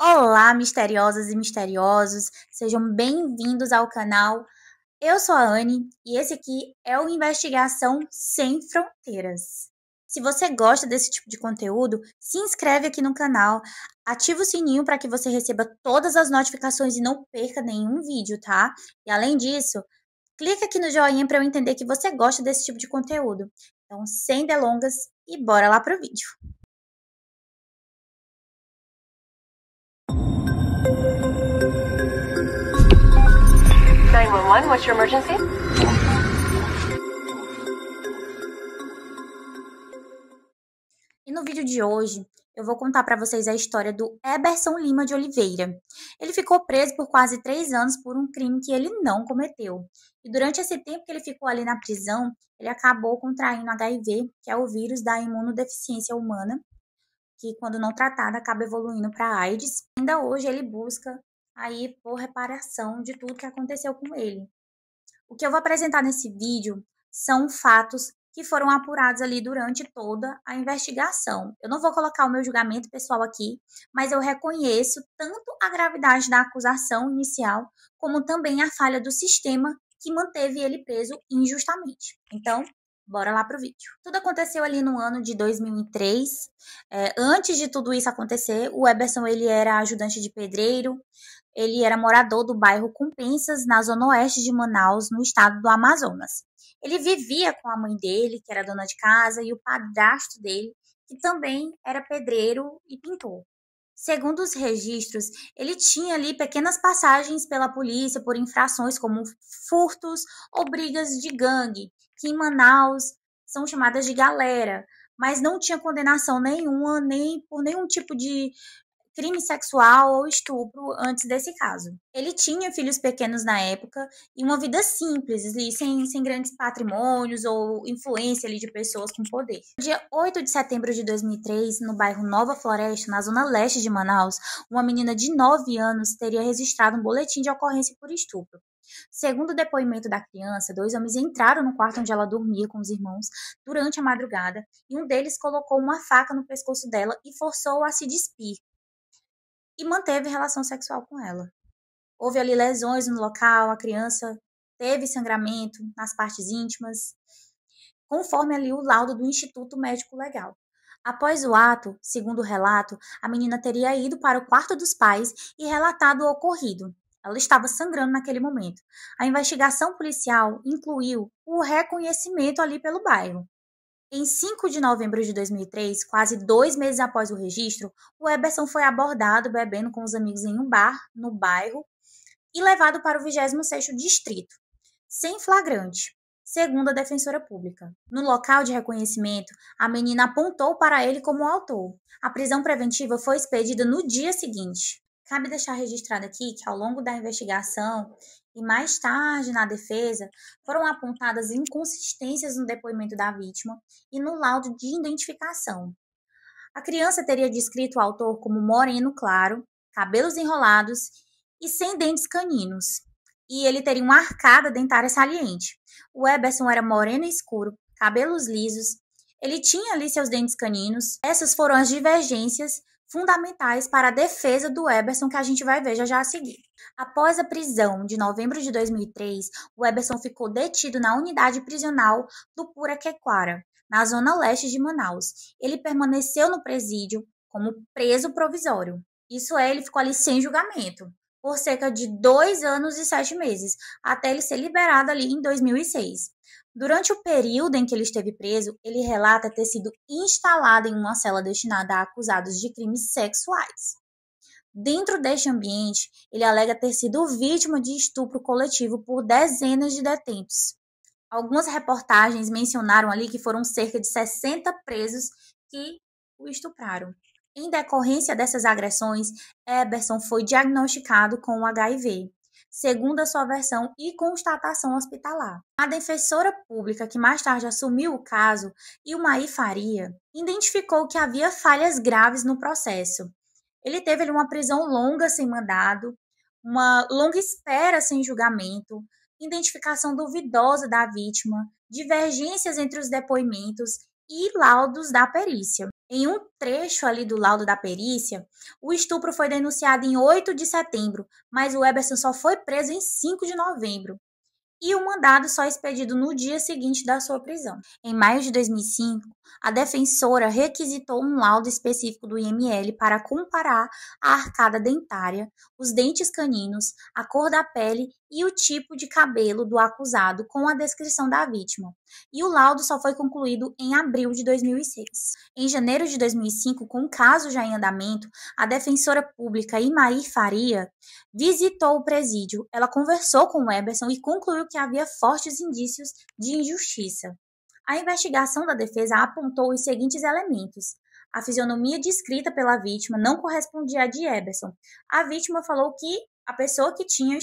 Olá, misteriosas e misteriosos, sejam bem-vindos ao canal. Eu sou a Anne e esse aqui é o Investigação Sem Fronteiras. Se você gosta desse tipo de conteúdo, se inscreve aqui no canal, ativa o sininho para que você receba todas as notificações e não perca nenhum vídeo, tá? E além disso, clica aqui no joinha para eu entender que você gosta desse tipo de conteúdo. Então, sem delongas e bora lá pro vídeo. 911, what's your emergency? E no vídeo de hoje, eu vou contar para vocês a história do Eberson Lima de Oliveira. Ele ficou preso por quase 3 anos por um crime que ele não cometeu. E durante esse tempo que ele ficou ali na prisão, ele acabou contraindo HIV, que é o vírus da imunodeficiência humana, que quando não tratada acaba evoluindo para AIDS. Ainda hoje ele busca aí por reparação de tudo que aconteceu com ele. O que eu vou apresentar nesse vídeo são fatos que foram apurados ali durante toda a investigação. Eu não vou colocar o meu julgamento pessoal aqui, mas eu reconheço tanto a gravidade da acusação inicial, como também a falha do sistema que manteve ele preso injustamente. Então, bora lá pro vídeo. Tudo aconteceu ali no ano de 2003. Antes de tudo isso acontecer, o Eberson ele era ajudante de pedreiro. Ele era morador do bairro Compensas, na zona oeste de Manaus, no estado do Amazonas. Ele vivia com a mãe dele, que era dona de casa, e o padrasto dele, que também era pedreiro e pintor. Segundo os registros, ele tinha ali pequenas passagens pela polícia por infrações como furtos ou brigas de gangue, que em Manaus são chamadas de galera, mas não tinha condenação nenhuma, nem por nenhum tipo de crime sexual ou estupro antes desse caso. Ele tinha filhos pequenos na época e uma vida simples, ali, sem grandes patrimônios ou influência ali de pessoas com poder. No dia 8 de setembro de 2003, no bairro Nova Floresta, na zona leste de Manaus, uma menina de 9 anos teria registrado um boletim de ocorrência por estupro. Segundo o depoimento da criança, 2 homens entraram no quarto onde ela dormia com os irmãos durante a madrugada e um deles colocou uma faca no pescoço dela e forçou-a a se despir e manteve relação sexual com ela. Houve ali lesões no local, a criança teve sangramento nas partes íntimas, conforme ali o laudo do Instituto Médico Legal. Após o ato, segundo o relato, a menina teria ido para o quarto dos pais e relatado o ocorrido. Ela estava sangrando naquele momento. A investigação policial incluiu o reconhecimento ali pelo bairro. Em 5 de novembro de 2003, quase 2 meses após o registro, o Eberson foi abordado bebendo com os amigos em um bar no bairro e levado para o 26º distrito, sem flagrante, segundo a defensora pública. No local de reconhecimento, a menina apontou para ele como autor. A prisão preventiva foi expedida no dia seguinte. Cabe deixar registrado aqui que ao longo da investigação e mais tarde na defesa, foram apontadas inconsistências no depoimento da vítima e no laudo de identificação. A criança teria descrito o autor como moreno claro, cabelos enrolados e sem dentes caninos. E ele teria uma arcada dentária saliente. O Eberson era moreno escuro, cabelos lisos. Ele tinha ali seus dentes caninos. Essas foram as divergências fundamentais para a defesa do Eberson que a gente vai ver já a seguir. Após a prisão de novembro de 2003, o Eberson ficou detido na unidade prisional do Puraquequara, na zona leste de Manaus. Ele permaneceu no presídio como preso provisório. Isso é, ele ficou ali sem julgamento, por cerca de 2 anos e 7 meses, até ele ser liberado ali em 2006. Durante o período em que ele esteve preso, ele relata ter sido instalado em uma cela destinada a acusados de crimes sexuais. Dentro deste ambiente, ele alega ter sido vítima de estupro coletivo por dezenas de detentos. Algumas reportagens mencionaram ali que foram cerca de 60 presos que o estupraram. Em decorrência dessas agressões, Eberson foi diagnosticado com HIV, segundo a sua versão e constatação hospitalar. A defensora pública, que mais tarde assumiu o caso, Ilmaí Faria, identificou que havia falhas graves no processo. Ele teve ali uma prisão longa sem mandado, uma longa espera sem julgamento, identificação duvidosa da vítima, divergências entre os depoimentos e laudos da perícia. Em um trecho ali do laudo da perícia, o estupro foi denunciado em 8 de setembro, mas o Eberson só foi preso em 5 de novembro. E o mandado só expedido no dia seguinte da sua prisão. Em maio de 2005, a defensora requisitou um laudo específico do IML para comparar a arcada dentária, os dentes caninos, a cor da pele e o tipo de cabelo do acusado com a descrição da vítima. E o laudo só foi concluído em abril de 2006. Em janeiro de 2005, com o caso já em andamento, a defensora pública Imair Faria visitou o presídio. Ela conversou com o Eberson e concluiu que havia fortes indícios de injustiça. A investigação da defesa apontou os seguintes elementos. A fisionomia descrita pela vítima não correspondia à de Eberson. A vítima falou que a pessoa que tinha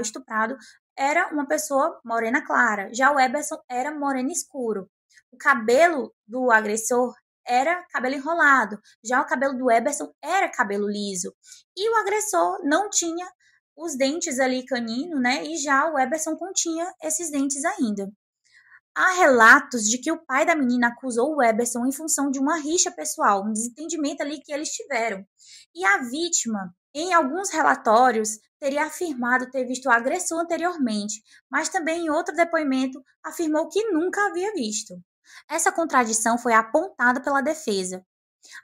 estuprado era uma pessoa morena clara, já o Eberson era moreno escuro. O cabelo do agressor era cabelo enrolado, já o cabelo do Eberson era cabelo liso. E o agressor não tinha os dentes ali canino, né? E já o Eberson continha esses dentes ainda. Há relatos de que o pai da menina acusou o Eberson em função de uma rixa pessoal, um desentendimento ali que eles tiveram. E a vítima, em alguns relatórios, teria afirmado ter visto o agressor anteriormente, mas também em outro depoimento afirmou que nunca havia visto. Essa contradição foi apontada pela defesa.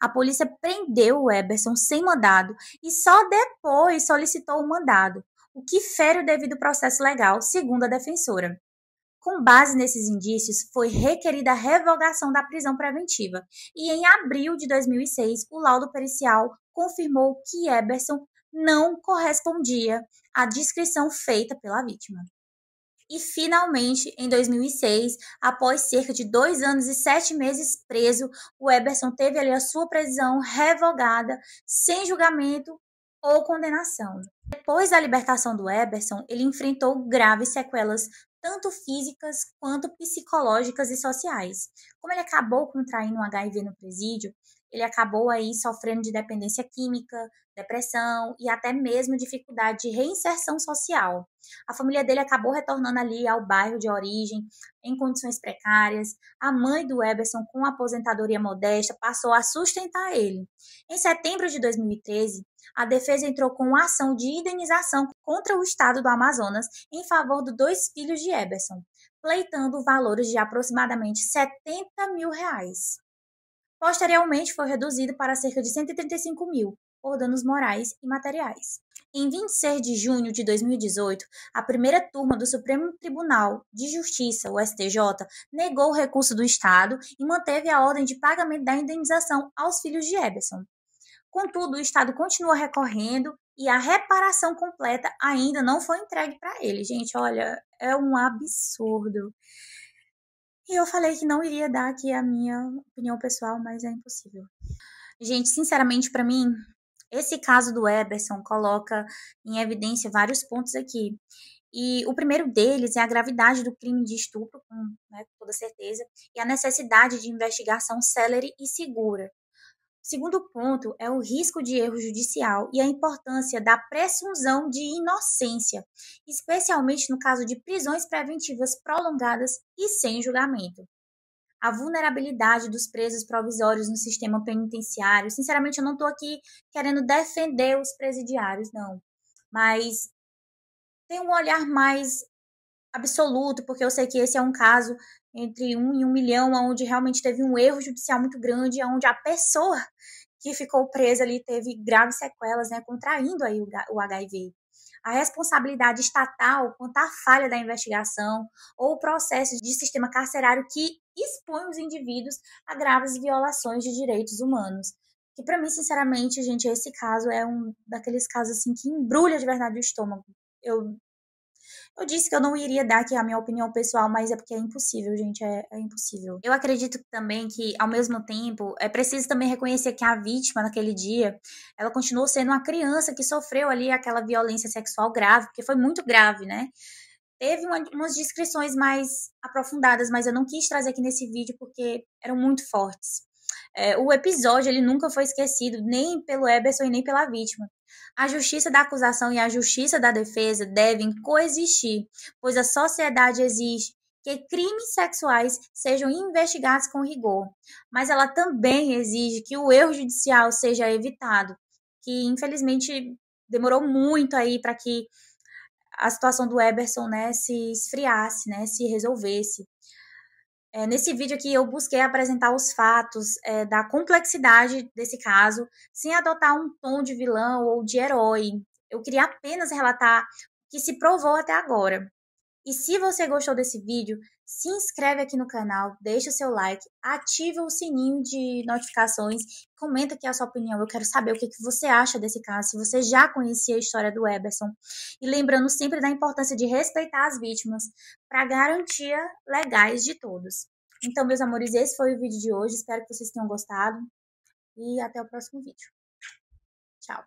A polícia prendeu o Eberson sem mandado e só depois solicitou o mandado, o que fere o devido processo legal, segundo a defensora. Com base nesses indícios, foi requerida a revogação da prisão preventiva e em abril de 2006, o laudo pericial confirmou que Eberson não correspondia à descrição feita pela vítima. E, finalmente, em 2006, após cerca de 2 anos e 7 meses preso, o Eberson teve ali a sua prisão revogada, sem julgamento ou condenação. Depois da libertação do Eberson, ele enfrentou graves sequelas, tanto físicas quanto psicológicas e sociais. Como ele acabou contraindo um HIV no presídio, ele acabou aí sofrendo de dependência química, depressão e até mesmo dificuldade de reinserção social. A família dele acabou retornando ali ao bairro de origem, em condições precárias. A mãe do Eberson, com aposentadoria modesta, passou a sustentar ele. Em setembro de 2013, a defesa entrou com uma ação de indenização contra o estado do Amazonas em favor dos 2 filhos de Eberson, pleitando valores de aproximadamente R$ 70 mil. Posteriormente, foi reduzido para cerca de 135 mil, por danos morais e materiais. Em 26 de junho de 2018, a primeira turma do Supremo Tribunal de Justiça, o STJ, negou o recurso do Estado e manteve a ordem de pagamento da indenização aos filhos de Eberson. Contudo, o Estado continua recorrendo e a reparação completa ainda não foi entregue para ele. Gente, olha, é um absurdo. E eu falei que não iria dar aqui a minha opinião pessoal, mas é impossível. Gente, sinceramente, para mim, esse caso do Eberson coloca em evidência vários pontos aqui. E o primeiro deles é a gravidade do crime de estupro, com toda certeza, e a necessidade de investigação célere e segura. O segundo ponto é o risco de erro judicial e a importância da presunção de inocência, especialmente no caso de prisões preventivas prolongadas e sem julgamento. A vulnerabilidade dos presos provisórios no sistema penitenciário. Sinceramente, eu não estou aqui querendo defender os presidiários, não. Mas tem um olhar mais absoluto, porque eu sei que esse é um caso entre 1 e 1 milhão, onde realmente teve um erro judicial muito grande, onde a pessoa que ficou presa ali teve graves sequelas, né, contraindo aí o HIV. A responsabilidade estatal quanto à falha da investigação ou o processo de sistema carcerário que expõe os indivíduos a graves violações de direitos humanos. Que para mim, sinceramente, gente, esse caso é um daqueles casos assim que embrulha de verdade o estômago. Eu disse que eu não iria dar aqui a minha opinião pessoal, mas é porque é impossível, gente, é impossível. Eu acredito também que, ao mesmo tempo, é preciso também reconhecer que a vítima naquele dia, ela continuou sendo uma criança que sofreu ali aquela violência sexual grave, porque foi muito grave, né? Teve umas descrições mais aprofundadas, mas eu não quis trazer aqui nesse vídeo porque eram muito fortes. O episódio ele nunca foi esquecido, nem pelo Eberson e nem pela vítima. A justiça da acusação e a justiça da defesa devem coexistir, pois a sociedade exige que crimes sexuais sejam investigados com rigor, mas ela também exige que o erro judicial seja evitado, que infelizmente demorou muito aí para que a situação do Eberson, né, se esfriasse, né, se resolvesse. Nesse vídeo aqui eu busquei apresentar os fatos da complexidade desse caso, sem adotar um tom de vilão ou de herói. Eu queria apenas relatar o que se provou até agora. E se você gostou desse vídeo, se inscreve aqui no canal, deixa o seu like, ativa o sininho de notificações, comenta aqui a sua opinião. Eu quero saber o que você acha desse caso, se você já conhecia a história do Eberson. E lembrando sempre da importância de respeitar as vítimas para garantia legais de todos. Então, meus amores, esse foi o vídeo de hoje. Espero que vocês tenham gostado e até o próximo vídeo. Tchau!